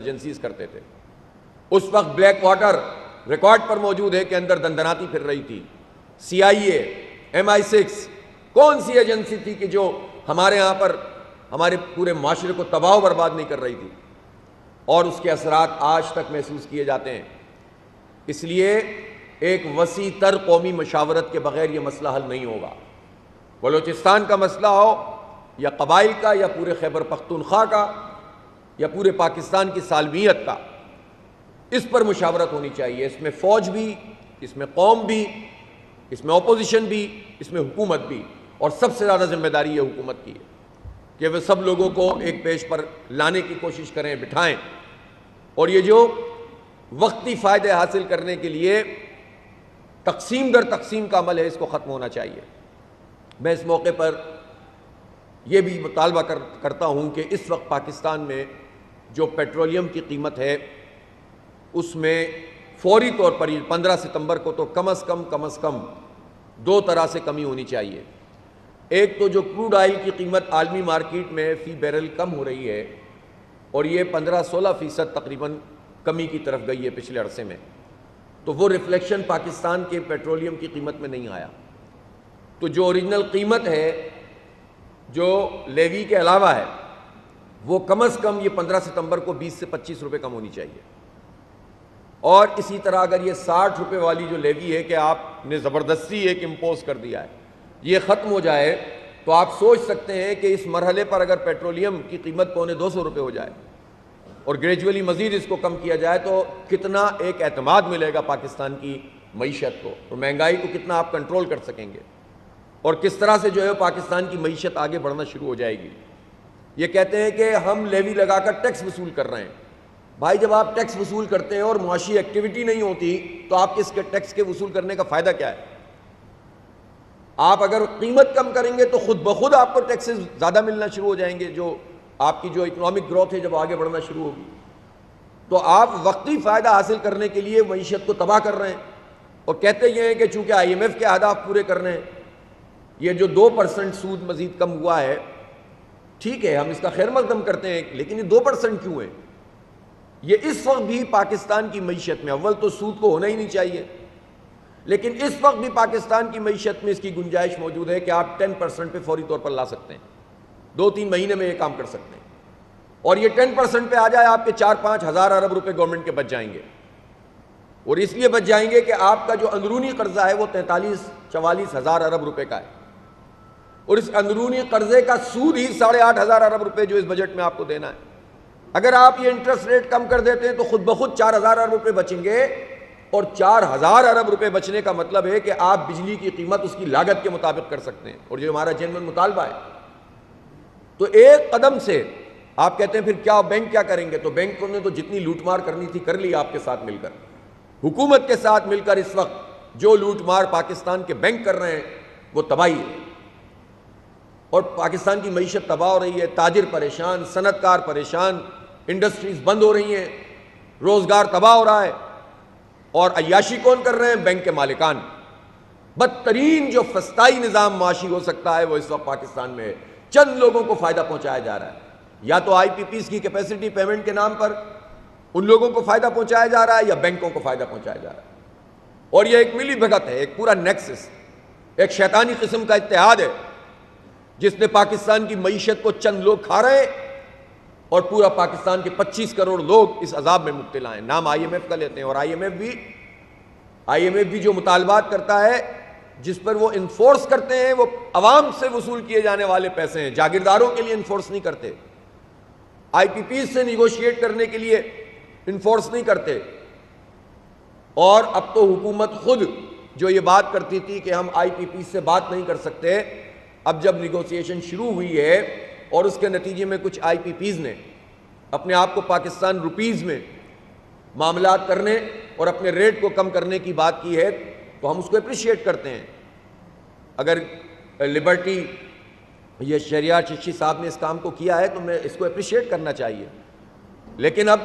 Agencies کرتے تھے۔ اس وقت بلیک واٹر ریکارڈ پر موجود ہے کہ اندر دندناتی پھر رہی تھی۔ CIA، MI6 کون سی ایجنسی تھی کہ جو ہمارے یہاں پر ہمارے پورے معاشرے کو تباہ و برباد نہیں کر رہی تھی، اور اس کے اثرات آج تک محسوس کیے جاتے ہیں۔ اس لیے ایک وسیع تر قومی مشاورت کے بغیر یہ مسئلہ حل نہیں ہوگا۔ بلوچستان کا مسئلہ ہو یا قبائل کا یا پورے خیبر پختونخوا کا یا پورے پاکستان کی سالمیت کا، اس پر مشاورت ہونی چاہیے۔ اس میں فوج بھی، اس میں قوم بھی، اس میں اپوزیشن بھی، اس میں حکومت بھی، اور سب سے زیادہ ذمہ داری یہ حکومت کی ہے کہ وہ سب لوگوں کو ایک پیش پر لانے کی کوشش کریں، بٹھائیں، اور یہ جو وقتی فائدے حاصل کرنے کے لیے تقسیم در تقسیم کا عمل ہے، اس کو ختم ہونا چاہیے۔ میں اس موقع پر یہ بھی مطالبہ کرتا ہوں کہ اس وقت پاکستان میں جو پیٹرولیم کی قیمت ہے، اس میں فوری طور پر 15 ستمبر کو تو کم از کم دو طرح سے کمی ہونی چاہیے۔ ایک تو جو کروڈ آئل کی قیمت عالمی مارکیٹ میں فی بیرل کم ہو رہی ہے، اور یہ 15-16% تقریباً کمی کی طرف گئی ہے پچھلے عرصے میں، تو وہ ریفلیکشن پاکستان کے پیٹرولیم کی قیمت میں نہیں آیا۔ تو جو اوریجنل قیمت ہے جو لیوی کے علاوہ ہے، وہ کم از کم یہ 15 ستمبر کو 20 سے 25 روپے کم ہونی چاہیے۔ اور اسی طرح اگر یہ 60 روپے والی جو لیوی ہے کہ آپ نے زبردستی ایک امپوز کر دیا ہے، یہ ختم ہو جائے، تو آپ سوچ سکتے ہیں کہ اس مرحلے پر اگر پیٹرولیم کی قیمت 250 روپے ہو جائے اور گریجولی مزید اس کو کم کیا جائے، تو کتنا ایک اعتماد ملے گا پاکستان کی معیشت کو، اور مہنگائی کو کتنا آپ کنٹرول کر سکیں گے، اور کس طرح سے جو ہے پاکستان کی معیشت آگے بڑھنا شروع ہو جائے گی۔ یہ کہتے ہیں کہ ہم لیوی لگا کر ٹیکس وصول کر رہے ہیں۔ بھائی، جب آپ ٹیکس وصول کرتے ہیں اور معاشی ایکٹیویٹی نہیں ہوتی، تو آپ کے اس کے ٹیکس کے وصول کرنے کا فائدہ کیا ہے؟ آپ اگر قیمت کم کریں گے تو خود بخود آپ کو ٹیکسز زیادہ ملنا شروع ہو جائیں گے، جو آپ کی جو اکنامک گروتھ ہے جب آگے بڑھنا شروع ہوگی۔ تو آپ وقتی فائدہ حاصل کرنے کے لیے معیشت کو تباہ کر رہے ہیں، اور کہتے یہ ہیں کہ چونکہ IMF کے اہداف پورے کرنے ہیں، یہ جو 2% سود مزید کم ہوا ہے، ٹھیک ہے، ہم اس کا خیر مقدم کرتے ہیں، لیکن یہ 2% کیوں ہے؟ یہ اس وقت بھی پاکستان کی معیشت میں، اول تو سود کو ہونا ہی نہیں چاہیے، لیکن اس وقت بھی پاکستان کی معیشت میں اس کی گنجائش موجود ہے کہ آپ 10% پہ فوری طور پر لا سکتے ہیں، 2-3 مہینے میں یہ کام کر سکتے ہیں، اور یہ 10% پہ آ جائے، آپ کے 4-5 ہزار ارب روپے گورنمنٹ کے بچ جائیں گے، اور اس لیے بچ جائیں گے کہ آپ کا جو اندرونی قرضہ ہے وہ 43-44 ہزار ارب روپے کا ہے، اور اس اندرونی قرضے کا سود ہی 8.5 ہزار ارب روپے جو اس بجٹ میں آپ کو دینا ہے۔ اگر آپ یہ انٹرسٹ ریٹ کم کر دیتے ہیں تو خود بخود 4 ہزار ارب روپے بچیں گے، اور 4 ہزار ارب روپے بچنے کا مطلب ہے کہ آپ بجلی کی قیمت اس کی لاگت کے مطابق کر سکتے ہیں، اور جو ہمارا جنرل مطالبہ ہے۔ تو ایک قدم سے آپ کہتے ہیں پھر کیا بینک کیا کریں گے؟ تو بینکوں نے تو جتنی لوٹ مار کرنی تھی کر لی آپ کے ساتھ مل کر، حکومت کے ساتھ مل کر اس وقت جو لوٹ مار پاکستان کے بینک کر رہے ہیں وہ تباہی ہے، اور پاکستان کی معیشت تباہ ہو رہی ہے، تاجر پریشان، صنعت کار پریشان، انڈسٹریز بند ہو رہی ہیں، روزگار تباہ ہو رہا ہے، اور عیاشی کون کر رہے ہیں؟ بینک کے مالکان۔ بدترین جو فسطائی نظام معاشی ہو سکتا ہے وہ اس وقت پاکستان میں ہے، چند لوگوں کو فائدہ پہنچایا جا رہا ہے، یا تو IPPs کی کیپیسٹی پیمنٹ کے نام پر ان لوگوں کو فائدہ پہنچایا جا رہا ہے، یا بینکوں کو فائدہ پہنچایا جا رہا ہے، اور یہ ایک ملی بھگت ہے، ایک پورا نیکسس، ایک شیطانی قسم کا اتحاد ہے جس نے پاکستان کی معیشت کو چند لوگ کھا رہے ہیں، اور پورا پاکستان کے 25 کروڑ لوگ اس عذاب میں مبتلا ہیں۔ نام IMF کا لیتے ہیں، اور IMF بھی جو مطالبات کرتا ہے جس پر وہ انفورس کرتے ہیں وہ عوام سے وصول کیے جانے والے پیسے ہیں، جاگیرداروں کے لیے انفورس نہیں کرتے، IPPs سے نیگوشیٹ کرنے کے لیے انفورس نہیں کرتے۔ اور اب تو حکومت خود جو یہ بات کرتی تھی کہ ہم IPPs سے بات نہیں کر سکتے، اب جب نیگوسیشن شروع ہوئی ہے اور اس کے نتیجے میں کچھ IPPs نے اپنے آپ کو پاکستان روپیز میں معاملات کرنے اور اپنے ریٹ کو کم کرنے کی بات کی ہے، تو ہم اس کو اپریشیٹ کرتے ہیں۔ اگر لبرٹی یہ شہریار چشتی صاحب نے اس کام کو کیا ہے تو میں اس کو اپریشیٹ کرنا چاہیے، لیکن اب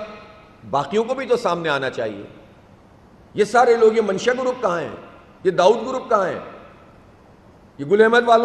باقیوں کو بھی تو سامنے آنا چاہیے۔ یہ سارے لوگ، یہ منشا گروپ کہاں ہیں؟ یہ داؤد گروپ کہاں ہیں؟ یہ گل احمد والوں